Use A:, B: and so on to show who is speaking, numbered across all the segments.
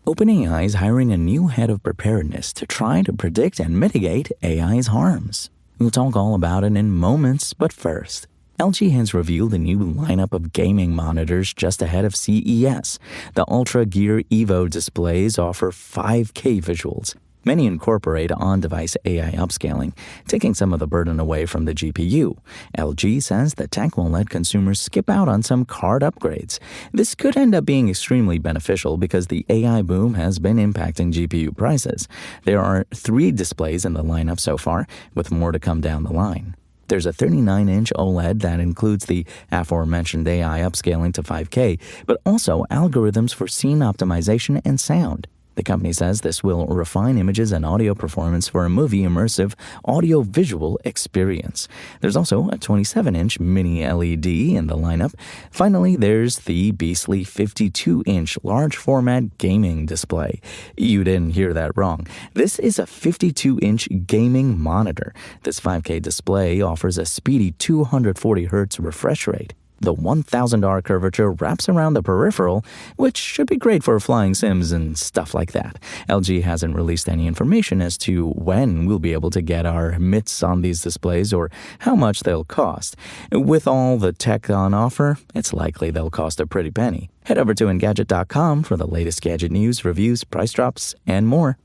A: OpenAI is hiring a new head of preparedness to try to predict and mitigate AI's harms. We'll talk all about it in moments, but first, LG has revealed a new lineup of gaming monitors just ahead of CES. The Ultra Gear Evo displays offer 5K visuals. Many incorporate on-device AI upscaling, taking some of the burden away from the GPU. LG says the tech will let consumers skip out on some card upgrades. This could end up being extremely beneficial because the AI boom has been impacting GPU prices. There are 3 displays in the lineup so far, with more to come down the line. There's a 39-inch OLED that includes the aforementioned AI upscaling to 5K, but also algorithms for scene optimization and sound. The company says this will refine images and audio performance for a movie-immersive audio-visual experience. There's also a 27-inch mini LED in the lineup. Finally, there's the beastly 52-inch large-format gaming display. You didn't hear that wrong. This is a 52-inch gaming monitor. This 5K display offers a speedy 240 Hz refresh rate. The $1,000 curvature wraps around the peripheral, which should be great for flying sims and stuff like that. LG hasn't released any information as to when we'll be able to get our mitts on these displays or how much they'll cost. With all the tech on offer, it's likely they'll cost a pretty penny. Head over to Engadget.com for the latest gadget news, reviews, price drops, and more.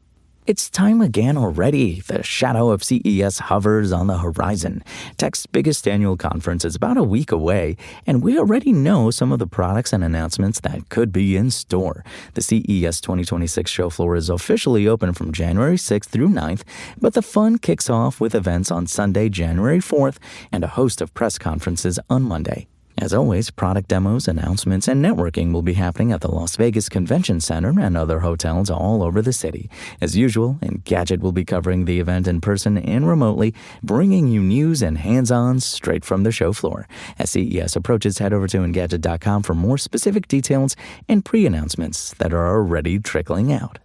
A: It's time again already. The shadow of CES hovers on the horizon. Tech's biggest annual conference is about a week away, and we already know some of the products and announcements that could be in store. The CES 2026 show floor is officially open from January 6th through 9th, but the fun kicks off with events on Sunday, January 4th, and a host of press conferences on Monday. As always, product demos, announcements, and networking will be happening at the Las Vegas Convention Center and other hotels all over the city. As usual, Engadget will be covering the event in person and remotely, bringing you news and hands-on straight from the show floor. As CES approaches, head over to Engadget.com for more specific details and pre-announcements that are already trickling out.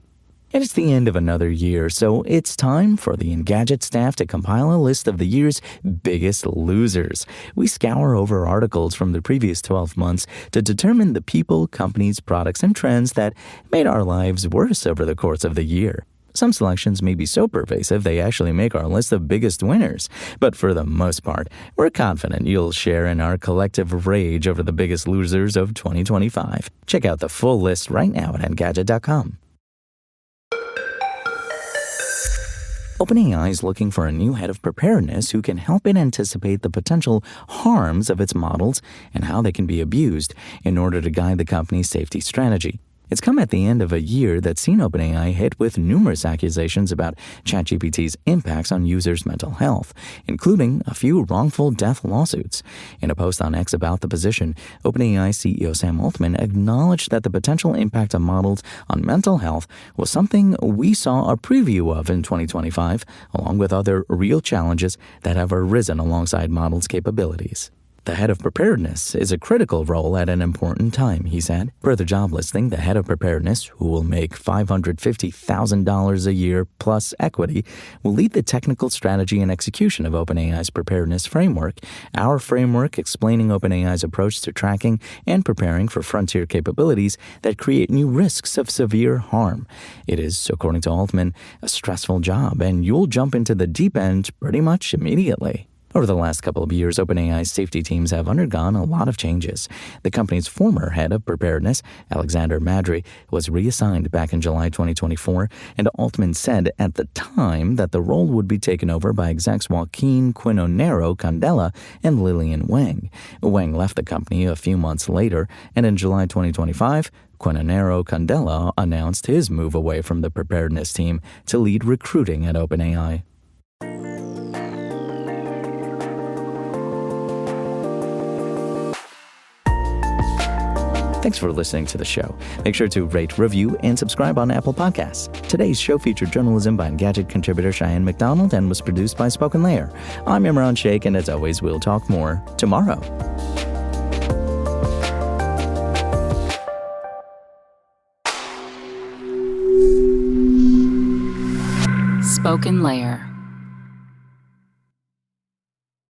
A: It's the end of another year, so it's time for the Engadget staff to compile a list of the year's biggest losers. We scour over articles from the previous 12 months to determine the people, companies, products, and trends that made our lives worse over the course of the year. Some selections may be so pervasive they actually make our list of biggest winners. But for the most part, we're confident you'll share in our collective rage over the biggest losers of 2025. Check out the full list right now at Engadget.com. OpenAI is looking for a new head of preparedness who can help it anticipate the potential harms of its models and how they can be abused in order to guide the company's safety strategy. It's come at the end of a year that's seen OpenAI hit with numerous accusations about ChatGPT's impacts on users' mental health, including a few wrongful death lawsuits. In a post on X about the position, OpenAI CEO Sam Altman acknowledged that the potential impact of models on mental health was something we saw a preview of in 2025, along with other real challenges that have arisen alongside models' capabilities. The head of preparedness is a critical role at an important time, he said. Per the job listing, the head of preparedness, who will make $550,000 a year plus equity, will lead the technical strategy and execution of OpenAI's preparedness framework, our framework explaining OpenAI's approach to tracking and preparing for frontier capabilities that create new risks of severe harm. It is, according to Altman, a stressful job, and you'll jump into the deep end pretty much immediately. Over the last couple of years, OpenAI's safety teams have undergone a lot of changes. The company's former head of preparedness, Alexander Madry, was reassigned back in July 2024, and Altman said at the time that the role would be taken over by execs Joaquin Quinonero Candela and Lillian Wang. Wang left the company a few months later, and in July 2025, Quinonero Candela announced his move away from the preparedness team to lead recruiting at OpenAI. Thanks for listening to the show. Make sure to rate, review, and subscribe on Apple Podcasts. Today's show featured journalism by Engadget contributor Cheyenne McDonald and was produced by Spoken Layer. I'm Imran Sheikh, and as always, we'll talk more tomorrow.
B: Spoken Layer.